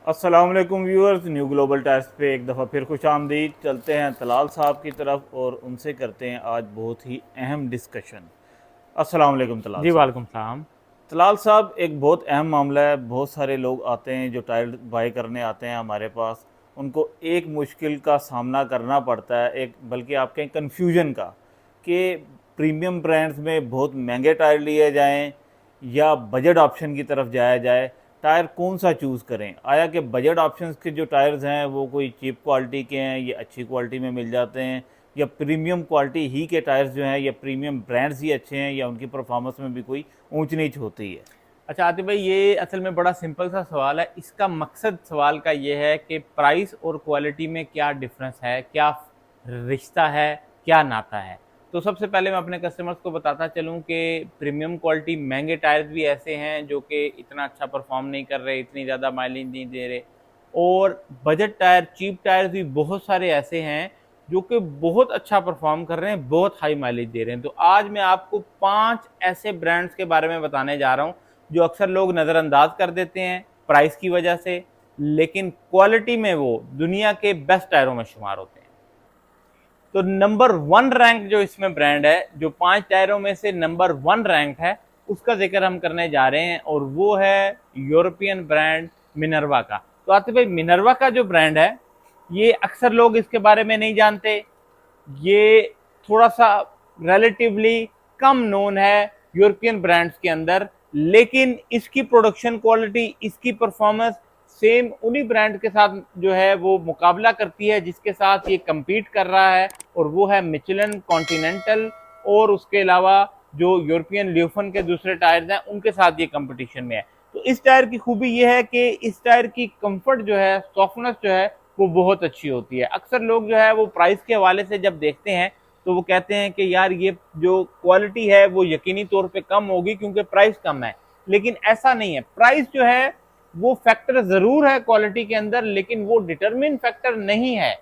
अस्सलाम वालेकुम viewers, new global types पे एक दफ़ा फिर खुश आमदीद। चलते हैं तलाल साहब की तरफ और उनसे करते हैं आज बहुत ही अहम डिस्कशन। अस्सलाम वालेकुम तलाल जी साहब। वालेकुम सलाम। तलाल साहब, एक बहुत अहम मामला है। बहुत सारे लोग आते हैं जो टायर बाई करने आते हैं हमारे पास, उनको एक मुश्किल का सामना करना पड़ता है, एक बल्कि आपके कन्फ्यूजन का, कि प्रीमियम ब्रांड्स में बहुत महंगे टायर लिए जाएं या बजट ऑप्शन की तरफ जाया जाए। टायर कौन सा चूज़ करें? आया कि बजट ऑप्शंस के जो टायर्स हैं वो कोई चीप क्वालिटी के हैं, ये अच्छी क्वालिटी में मिल जाते हैं, या प्रीमियम क्वालिटी ही के टायर्स जो हैं या प्रीमियम ब्रांड्स ही अच्छे हैं, या उनकी परफॉर्मेंस में भी कोई ऊंच नीच होती है? अच्छा आतिफ भाई, ये असल में बड़ा सिंपल सा सवाल है। इसका मकसद सवाल का ये है कि प्राइस और क्वालिटी में क्या डिफरेंस है, क्या रिश्ता है, क्या नाता है। तो सबसे पहले मैं अपने कस्टमर्स को बताता चलूँ कि प्रीमियम क्वालिटी महंगे टायर्स भी ऐसे हैं जो कि इतना अच्छा परफॉर्म नहीं कर रहे, इतनी ज़्यादा माइलेज नहीं दे रहे, और बजट टायर चीप टायर्स भी बहुत सारे ऐसे हैं जो कि बहुत अच्छा परफॉर्म कर रहे हैं, बहुत हाई माइलेज दे रहे हैं। तो आज मैं आपको 5 ऐसे ब्रांड्स के बारे में बताने जा रहा हूँ जो अक्सर लोग नज़रअंदाज कर देते हैं प्राइस की वजह से, लेकिन क्वालिटी में वो दुनिया के बेस्ट टायरों में शुमार होते हैं। तो नंबर 1 रैंक जो इसमें ब्रांड है, जो 5 टायरों में से नंबर 1 रैंक है, उसका जिक्र हम करने जा रहे हैं, और वो है यूरोपियन ब्रांड मिनर्वा का। तो आते भाई, मिनर्वा का जो ब्रांड है, ये अक्सर लोग इसके बारे में नहीं जानते। ये थोड़ा सा रिलेटिवली कम नोन है यूरोपियन ब्रांड्स के अंदर, लेकिन इसकी प्रोडक्शन क्वालिटी, इसकी परफॉर्मेंस सेम उन्हीं ब्रांड के साथ जो है वो मुकाबला करती है जिसके साथ ये compete कर रहा है, और वो है मिचेलिन, कॉन्टिनेंटल, और उसके अलावा जो यूरोपियन ल्यूफन के दूसरे टायर्स हैं उनके साथ ये कंपटीशन में है। तो इस टायर की खूबी ये है कि इस टायर की कंफर्ट जो है, सॉफ्टनेस जो है, वो बहुत अच्छी होती है। अक्सर लोग जो है वो प्राइस के हवाले से जब देखते हैं तो वो कहते हैं कि यार ये जो क्वालिटी है वो यकीनी तौर पे कम होगी क्योंकि प्राइस कम है, लेकिन ऐसा नहीं है। प्राइस जो है वो फैक्टर जरूर है क्वालिटी के अंदर, लेकिन वो डिटरमिन फैक्टर नहीं है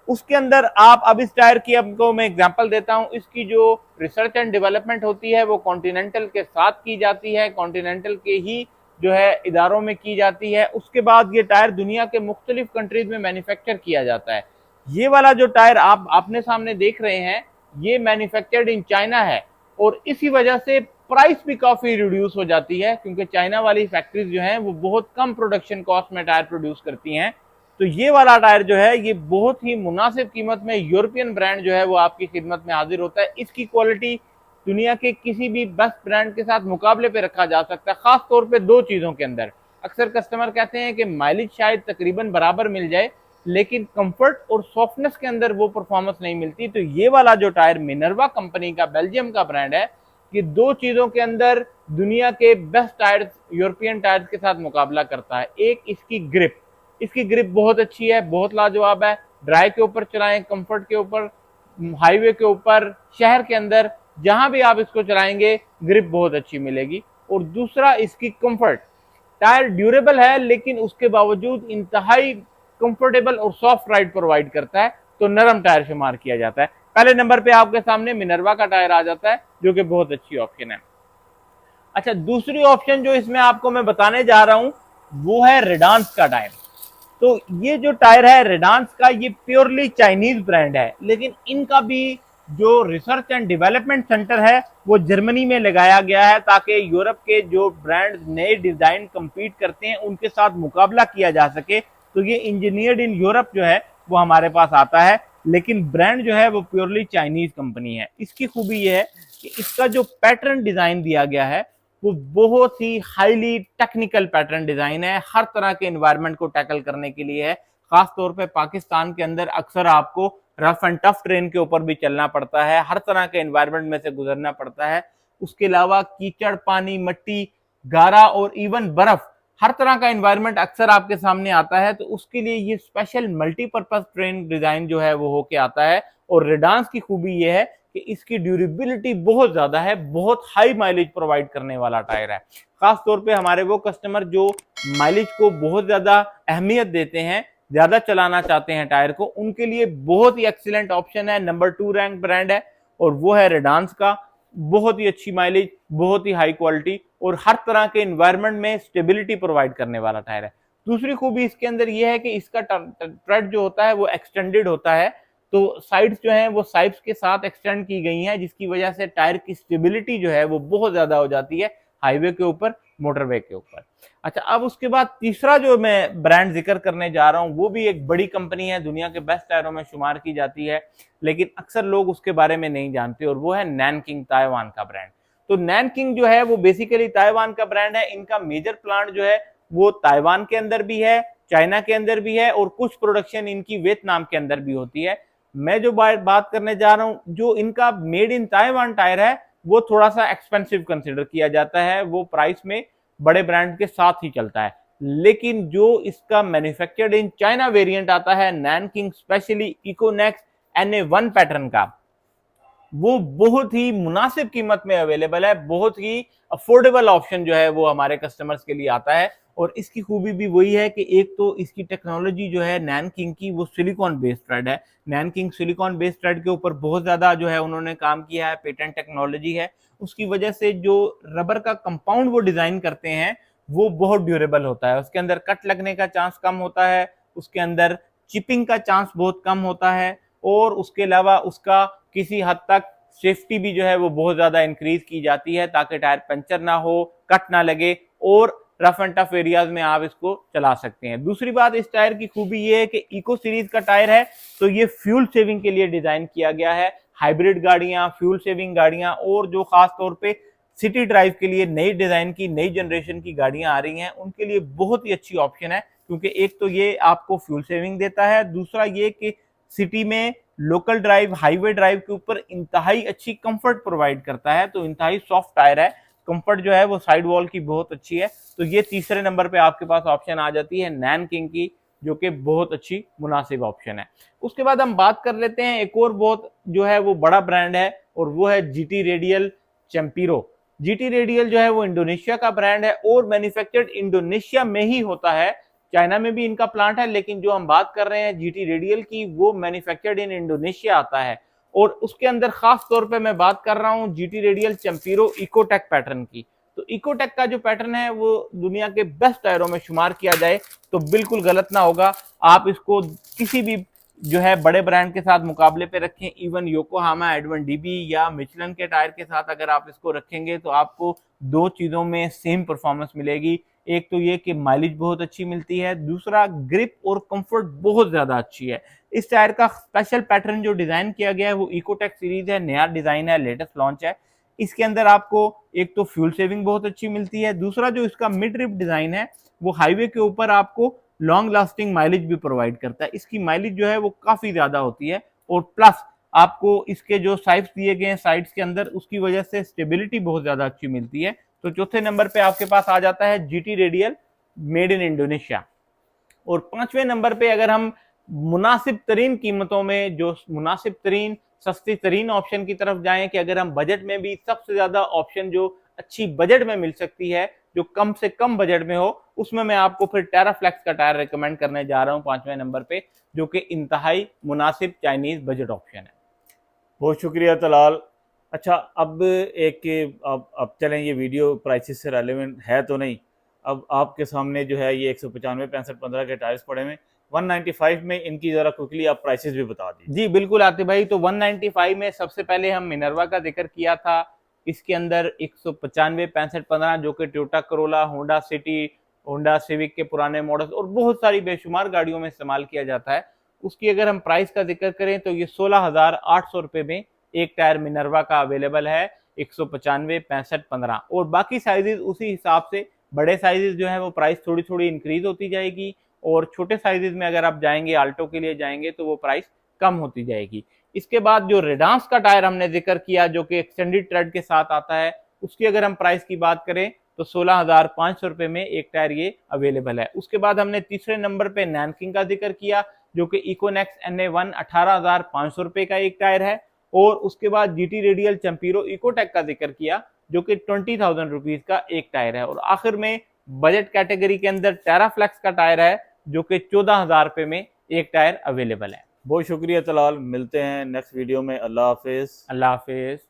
उसके अंदर। आप अब इस टायर की आपको मैं एग्जांपल देता हूं, इसकी जो रिसर्च एंड डेवलपमेंट होती है वो कॉन्टिनेंटल के साथ की जाती है, कॉन्टिनेंटल के ही जो है इदारों में की जाती है। उसके बाद ये टायर दुनिया के मुख्तलिफ कंट्रीज में मैन्युफैक्चर किया जाता है। ये वाला जो टायर आप अपने सामने देख रहे हैं, ये मैन्युफैक्चर्ड इन चाइना है, और इसी वजह से प्राइस भी काफी रिड्यूस हो जाती है क्योंकि चाइना वाली फैक्ट्रीज जो हैं वो बहुत कम प्रोडक्शन कॉस्ट में टायर प्रोड्यूस करती हैं। तो ये वाला टायर जो है ये बहुत ही मुनासिब कीमत में यूरोपियन ब्रांड जो है वो आपकी खिदमत में हाजिर होता है। इसकी क्वालिटी दुनिया के किसी भी बेस्ट ब्रांड के साथ मुकाबले पे रखा जा सकता है, खास तौर पे 2 चीजों के अंदर। अक्सर कस्टमर कहते हैं कि माइलेज शायद तकरीबन बराबर मिल जाए, लेकिन कंफर्ट और सॉफ्टनेस के अंदर वो परफॉर्मेंस नहीं मिलती। तो ये वाला जो टायर मिनर्वा कंपनी का, बेल्जियम का ब्रांड है, कि 2 चीजों के अंदर दुनिया के बेस्ट टायर्स, यूरोपियन टायर्स के साथ मुकाबला करता है। एक, इसकी ग्रिप, इसकी ग्रिप बहुत अच्छी है, बहुत लाजवाब है। ड्राई के ऊपर चलाएं, कंफर्ट के ऊपर, हाईवे के ऊपर, शहर के अंदर, जहां भी आप इसको चलाएंगे ग्रिप बहुत अच्छी मिलेगी। और दूसरा, इसकी कंफर्ट। टायर ड्यूरेबल है लेकिन उसके बावजूद इंतहाई कंफर्टेबल और सॉफ्ट राइड प्रोवाइड करता है, तो नरम टायर शुमार किया जाता है। पहले नंबर पे आपके सामने मिनर्वा का टायर आ जाता है जो कि बहुत अच्छी ऑप्शन है। अच्छा, दूसरी ऑप्शन जो इसमें आपको मैं बताने जा रहा हूं वो है रेडांस का टायर। तो ये जो टायर है रेडांस का, ये प्योरली चाइनीज ब्रांड है, लेकिन इनका भी जो रिसर्च एंड डेवलपमेंट सेंटर है वो जर्मनी में लगाया गया है ताकि यूरोप के जो ब्रांड नए डिजाइन compete करते हैं उनके साथ मुकाबला किया जा सके। तो ये इंजीनियर्ड इन यूरोप जो है वो हमारे पास आता है, लेकिन ब्रांड जो है वो प्योरली चाइनीज कंपनी है। इसकी खूबी ये है कि इसका जो पैटर्न डिजाइन दिया गया है वो बहुत ही हाईली टेक्निकल पैटर्न डिजाइन है, हर तरह के एनवायरनमेंट को टैकल करने के लिए है। खास तौर पे पाकिस्तान के अंदर अक्सर आपको रफ एंड टफ ट्रेन के ऊपर भी चलना पड़ता है, हर तरह के एनवायरनमेंट में से गुजरना पड़ता है। उसके अलावा कीचड़, पानी, मिट्टी, गारा और इवन बर्फ, हर तरह का एनवायरनमेंट अक्सर आपके सामने आता है। तो उसके लिए ये स्पेशल मल्टीपर्पज ट्रेन डिजाइन जो है वो होके आता है। और रेडांस की खूबी ये है कि इसकी ड्यूरेबिलिटी बहुत ज्यादा है, बहुत हाई माइलेज प्रोवाइड करने वाला टायर है। खास तौर पे हमारे वो कस्टमर जो माइलेज को बहुत ज्यादा अहमियत देते हैं, ज्यादा चलाना चाहते हैं टायर को, उनके लिए बहुत ही एक्सीलेंट ऑप्शन है। नंबर 2 रैंक ब्रांड है और वो है रेडांस का। बहुत ही अच्छी माइलेज, बहुत ही हाई क्वालिटी और हर तरह के एनवायरनमेंट में स्टेबिलिटी प्रोवाइड करने वाला टायर है। दूसरी खूबी इसके अंदर ये है कि इसका ट्रेड जो होता है वो एक्सटेंडेड होता है, तो साइड्स जो हैं वो साइड्स के साथ एक्सटेंड की गई हैं, जिसकी वजह से टायर की स्टेबिलिटी जो है वो बहुत ज्यादा हो जाती है हाईवे के ऊपर, मोटरवे के ऊपर। अच्छा, अब उसके बाद तीसरा जो मैं ब्रांड जिक्र करने जा रहा हूं वो भी एक बड़ी कंपनी है, दुनिया के बेस्ट टायरों में शुमार की जाती है, लेकिन अक्सर लोग उसके बारे में नहीं जानते, और वो है नैनकिंग, ताइवान का ब्रांड। तो नैनकिंग जो है वो बेसिकली ताइवान का ब्रांड है। इनका मेजर प्लांट जो है वो ताइवान के अंदर भी है, चाइना के अंदर भी है, और कुछ प्रोडक्शन इनकी वियतनाम के अंदर भी होती है। मैं जो बात करने जा रहा हूं, जो इनका मेड इन ताइवान टायर है वो थोड़ा सा एक्सपेंसिव कंसिडर किया जाता है, वो प्राइस में बड़े ब्रांड के साथ ही चलता है। लेकिन जो इसका मैन्युफैक्चर्ड इन चाइना वेरिएंट आता है नैनकिंग, स्पेशली इकोनेक्स NA1 पैटर्न का, वो बहुत ही मुनासिब कीमत में अवेलेबल है, बहुत ही अफोर्डेबल ऑप्शन जो है वो हमारे कस्टमर्स के लिए आता है। और इसकी खूबी भी वही है कि एक तो इसकी टेक्नोलॉजी जो है नैनकिंग की वो सिलिकॉन बेस्ड थ्रेड है। नैनकिंग सिलिकॉन बेस्ड थ्रेड के ऊपर बहुत ज्यादा जो है उन्होंने काम किया है, पेटेंट टेक्नोलॉजी है, उसकी वजह से जो रबर का कंपाउंड वो डिजाइन करते हैं वो बहुत ड्यूरेबल होता है, उसके अंदर कट लगने का चांस कम होता है, उसके अंदर चिपिंग का चांस बहुत कम होता है, और उसके अलावा उसका किसी हद तक सेफ्टी भी जो है वो बहुत ज्यादा इंक्रीज की जाती है, ताकि टायर पंचर ना हो, कट ना लगे, और रफ एंड टफ एरियाज में आप इसको चला सकते हैं। दूसरी बात, इस टायर की खूबी ये है कि इको सीरीज का टायर है, तो ये फ्यूल सेविंग के लिए डिजाइन किया गया है। हाइब्रिड गाड़ियां, फ्यूल सेविंग गाड़ियां, और जो खास तौर पे सिटी ड्राइव के लिए नई डिजाइन की, नई जनरेशन की गाड़ियां आ रही हैं, उनके लिए बहुत ही अच्छी ऑप्शन है, क्योंकि एक तो ये आपको फ्यूल सेविंग देता है, दूसरा ये कि सिटी में लोकल ड्राइव, हाईवे ड्राइव के ऊपर इंतहाई अच्छी कंफर्ट प्रोवाइड करता है। तो इंतहाई सॉफ्ट टायर है, कंफर्ट जो है वो साइड वॉल की बहुत अच्छी है। तो ये तीसरे नंबर पे आपके पास ऑप्शन आ जाती है नैनकिंग की, जो कि बहुत अच्छी मुनासिब ऑप्शन है। उसके बाद हम बात कर लेते हैं एक और बहुत जो है वो बड़ा ब्रांड है, और वो है GT रेडियल चैम्पिरो। GT रेडियल जो है वो इंडोनेशिया का ब्रांड है, और मैन्युफैक्चर्ड इंडोनेशिया में ही होता है। चाइना में भी इनका प्लांट है, लेकिन जो हम बात कर रहे हैं GT रेडियल की, वो मैन्युफैक्चर्ड इन इंडोनेशिया आता है। और उसके अंदर खास तौर पे मैं बात कर रहा हूं GT रेडियल चैम्पिरो इकोटेक पैटर्न की। तो इकोटेक का जो पैटर्न है वो दुनिया के बेस्ट टायरों में शुमार किया जाए तो बिल्कुल गलत ना होगा। आप इसको किसी भी जो है बड़े ब्रांड के साथ मुकाबले पे रखें, इवन योकोहामा, एडवन डीबी या मिचलन के टायर के साथ अगर आप इसको रखेंगे तो आपको दो चीजों में सेम परफॉर्मेंस मिलेगी। एक तो ये कि माइलेज बहुत अच्छी मिलती है, दूसरा ग्रिप और कंफर्ट बहुत ज्यादा अच्छी है। इस टायर का स्पेशल पैटर्न जो डिजाइन किया गया है वो इकोटेक सीरीज है, नया डिजाइन है, लेटेस्ट लॉन्च है। इसके अंदर आपको एक तो फ्यूल सेविंग बहुत अच्छी मिलती है, दूसरा जो इसका मिड रिप डिजाइन है वो हाईवे के ऊपर आपको लॉन्ग लास्टिंग माइलेज भी प्रोवाइड करता है। इसकी माइलेज जो है वो काफी ज्यादा होती है, और प्लस आपको इसके जो साइड्स दिए गए हैं साइड्स के अंदर, उसकी वजह से स्टेबिलिटी बहुत ज्यादा अच्छी मिलती है। तो चौथे नंबर पे आपके पास आ जाता है GT radial made in Indonesia. और पांचवें नंबर पे अगर हम मुनासिब तरीन कीमतों में, जो मुनासिब तरीन सस्ती तरीन ऑप्शन की तरफ जाएं, कि अगर हम बजट में भी सबसे ज्यादा ऑप्शन जो अच्छी बजट में मिल सकती है, जो कम से कम बजट में हो, उसमें मैं आपको फिर टेराफ्लेक्स का टायर रिकमेंड करने जा रहा हूं पांचवें नंबर पे, जो कि इंतहाई मुनासिब चाइनीज बजट ऑप्शन है। बहुत शुक्रिया तलाल। अच्छा, अब एक अब चलें, ये वीडियो प्राइसेस से रेलेवेंट है तो नहीं। अब आपके सामने जो है ये 195, 65, 15 के टायर्स पड़े हुए, 195 में इनकी ज़रा क्विकली आप प्राइसेस भी बता दीजिए। जी बिल्कुल आतिफ भाई, तो 195 में सबसे पहले हम मिनर्वा का जिक्र किया था। इसके अंदर 195, 65, 15 जो कि Toyota Corolla, Honda city, Honda civic के पुराने मॉडल्स और बहुत सारी बेशुमार गाड़ियों में इस्तेमाल किया जाता है। उसकी अगर हम प्राइस का जिक्र करें तो ये 16,800 रुपये में एक टायर मिनर्वा का अवेलेबल है, 195, 65, 15। और बाकी साइजेस उसी हिसाब से, बड़े साइजेस जो है वो प्राइस थोड़ी थोड़ी इंक्रीज होती जाएगी, और छोटे साइजेस में अगर आप जाएंगे, आल्टो के लिए जाएंगे, तो वो प्राइस कम होती जाएगी। इसके बाद जो रेडांस का टायर हमने जिक्र किया, जो कि एक्सटेंडेड ट्रेड के साथ आता है, उसकी अगर हम प्राइस की बात करें तो 16,500 रुपये में एक टायर ये अवेलेबल है। उसके बाद हमने तीसरे नंबर पे नैनकिंग का जिक्र किया, जो कि इकोनेक्स NA1 18,500 रुपये का एक टायर है। और उसके बाद GT रेडियल चैम्पिरो इकोटेक का जिक्र किया, जो कि 20,000 रुपीज का एक टायर है। और आखिर में बजट कैटेगरी के अंदर टेराफ्लेक्स का टायर है, जो कि 14,000 रुपये में एक टायर अवेलेबल है। बहुत शुक्रिया तलाल, मिलते हैं नेक्स्ट वीडियो में। अल्लाह हाफिज़। अल्लाह हाफिज।